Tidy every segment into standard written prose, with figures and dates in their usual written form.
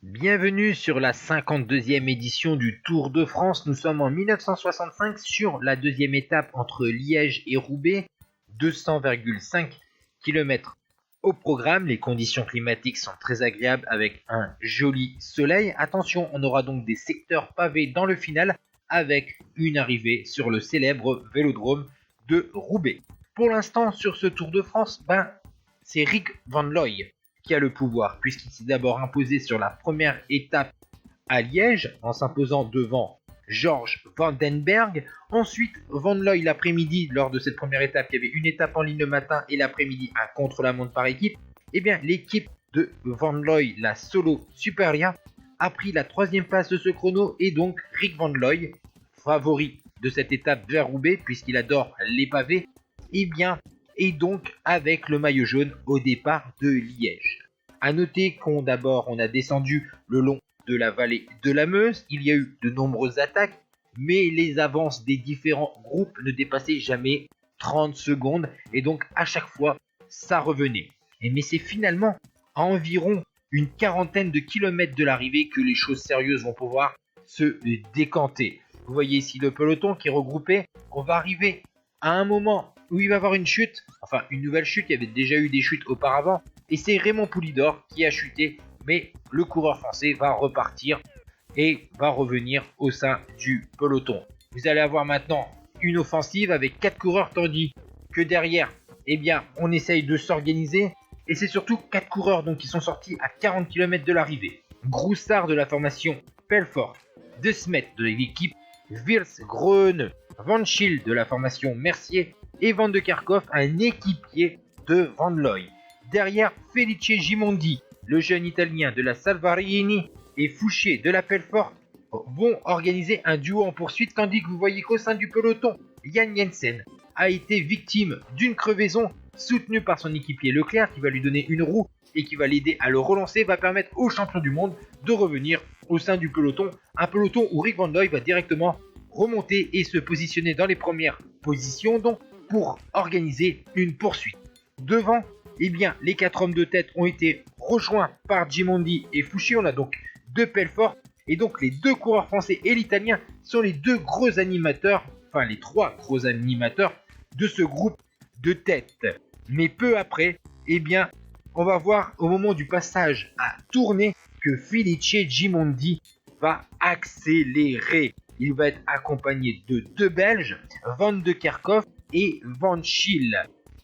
Bienvenue sur la 52e édition du Tour de France. Nous sommes en 1965 sur la deuxième étape entre Liège et Roubaix. 200,5 km au programme. Les conditions climatiques sont très agréables avec un joli soleil. Attention, on aura donc des secteurs pavés dans le final avec une arrivée sur le célèbre vélodrome de Roubaix. Pour l'instant, sur ce Tour de France, c'est Rick Van Looy qui a le pouvoir, puisqu'il s'est d'abord imposé sur la première étape à Liège, en s'imposant devant Georges Vandenberg. Ensuite, Van Looy l'après-midi, lors de cette première étape, il y avait une étape en ligne le matin et l'après-midi un contre-la-montre par équipe. Eh bien, l'équipe de Van Looy, la Solo Superia, a pris la troisième place de ce chrono et donc Rick Van Looy, favori de cette étape vers Roubaix, puisqu'il adore les pavés, et donc avec le maillot jaune au départ de Liège. A noter qu'on a descendu le long de la vallée de la Meuse, il y a eu de nombreuses attaques, mais les avances des différents groupes ne dépassaient jamais 30 secondes, et donc à chaque fois, ça revenait. Mais c'est finalement à environ une quarantaine de kilomètres de l'arrivée que les choses sérieuses vont pouvoir se décanter. Vous voyez ici le peloton qui est regroupé, on va arriver à un moment où il va y avoir une chute, enfin une nouvelle chute, il y avait déjà eu des chutes auparavant, et c'est Raymond Poulidor qui a chuté, mais le coureur français va repartir et va revenir au sein du peloton. Vous allez avoir maintenant une offensive avec 4 coureurs, tandis que derrière, on essaye de s'organiser, et c'est surtout 4 coureurs donc, qui sont sortis à 40 km de l'arrivée. Groussard de la formation Pelfort, De Smet de l'équipe Wils Groene, Van Schill de la formation Mercier et Van de Kerkhoff, un équipier de Van Looy. Derrière, Felice Gimondi, le jeune italien de la Salvarini, et Fouché de la Pelfort vont organiser un duo en poursuite, tandis que vous voyez qu'au sein du peloton, Jan Jensen a été victime d'une crevaison, soutenu par son équipier Leclerc qui va lui donner une roue et qui va l'aider à le relancer, va permettre au champion du monde de revenir au sein du peloton, un peloton où Rick Van Looy va directement remonter et se positionner dans les premières positions donc pour organiser une poursuite. Devant, les 4 hommes de tête ont été rejoints par Gimondi et Fouché. On a donc 2 Pelfort et donc les 2 coureurs français et l'italien sont les 2 gros animateurs, enfin les 3 gros animateurs de ce groupe de tête. Mais peu après, on va voir au moment du passage à tourner que Felice Gimondi va accélérer. Il va être accompagné de 2 Belges, Van de Kerkhoff et Van Schill.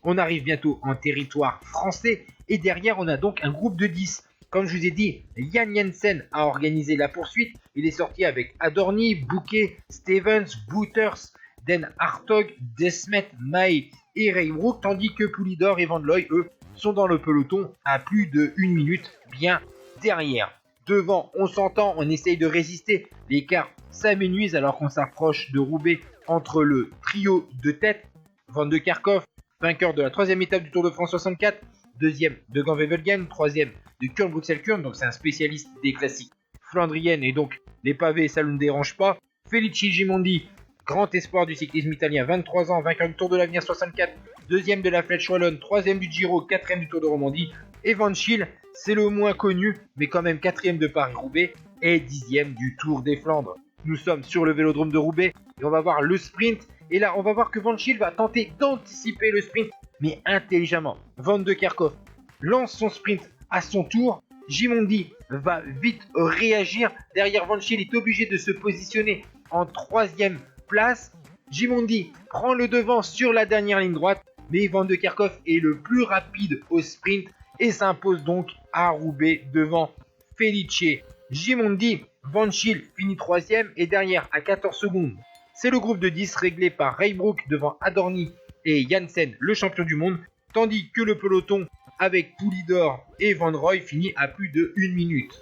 On arrive bientôt en territoire français et derrière on a donc un groupe de 10. Comme je vous ai dit, Jan Jensen a organisé la poursuite. Il est sorti avec Adorni, Bouquet, Stevens, Bouters, Den Hartog, Desmet, May et Raybrook, tandis que Poulidor et Van Looy, eux, sont dans le peloton à plus de 1 minute bien derrière. Devant, on s'entend, on essaye de résister. L'écart s'amenuise alors qu'on s'approche de Roubaix entre le trio de tête. Van de Kerkhoff, vainqueur de la 3e étape du Tour de France 64, 2e de Gand-Wevelgem, 3e de Kuurne-Bruxelles-Kuurne, donc c'est un spécialiste des classiques flandriennes et donc les pavés ça ne le dérange pas. Felice Gimondi, grand espoir du cyclisme italien, 23 ans, vainqueur du Tour de l'Avenir 64, 2e de la Flèche Wallonne, 3e du Giro, 4e du Tour de Romandie. Et Van Schill, c'est le moins connu, mais quand même 4e de Paris-Roubaix et 10e du Tour des Flandres. Nous sommes sur le vélodrome de Roubaix et on va voir le sprint. Et là, on va voir que Van Schill va tenter d'anticiper le sprint, mais intelligemment. Van de Kerkhoff lance son sprint à son tour. Gimondi va vite réagir. Derrière, Van Schill est obligé de se positionner en 3e place. Gimondi prend le devant sur la dernière ligne droite, mais Van de Kerkhoff est le plus rapide au sprint et s'impose donc à Roubaix devant Felice Gimondi. Van Schill finit 3e et derrière à 14 secondes. C'est le groupe de 10 réglé par Raybrook devant Adorni et Jansen, le champion du monde, tandis que le peloton avec Poulidor et Van Looy finit à plus de 1 minute.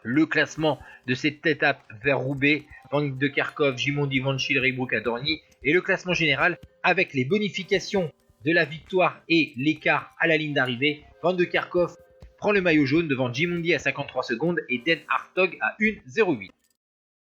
Le classement de cette étape vers Roubaix, Van de Kerkhoff, Gimondi, Van Schill, Raybrook, Adorni, et le classement général avec les bonifications de la victoire et l'écart à la ligne d'arrivée. Van de Kerkhoff prend le maillot jaune devant Gimondi à 53 secondes et Den Hartog à 1,08.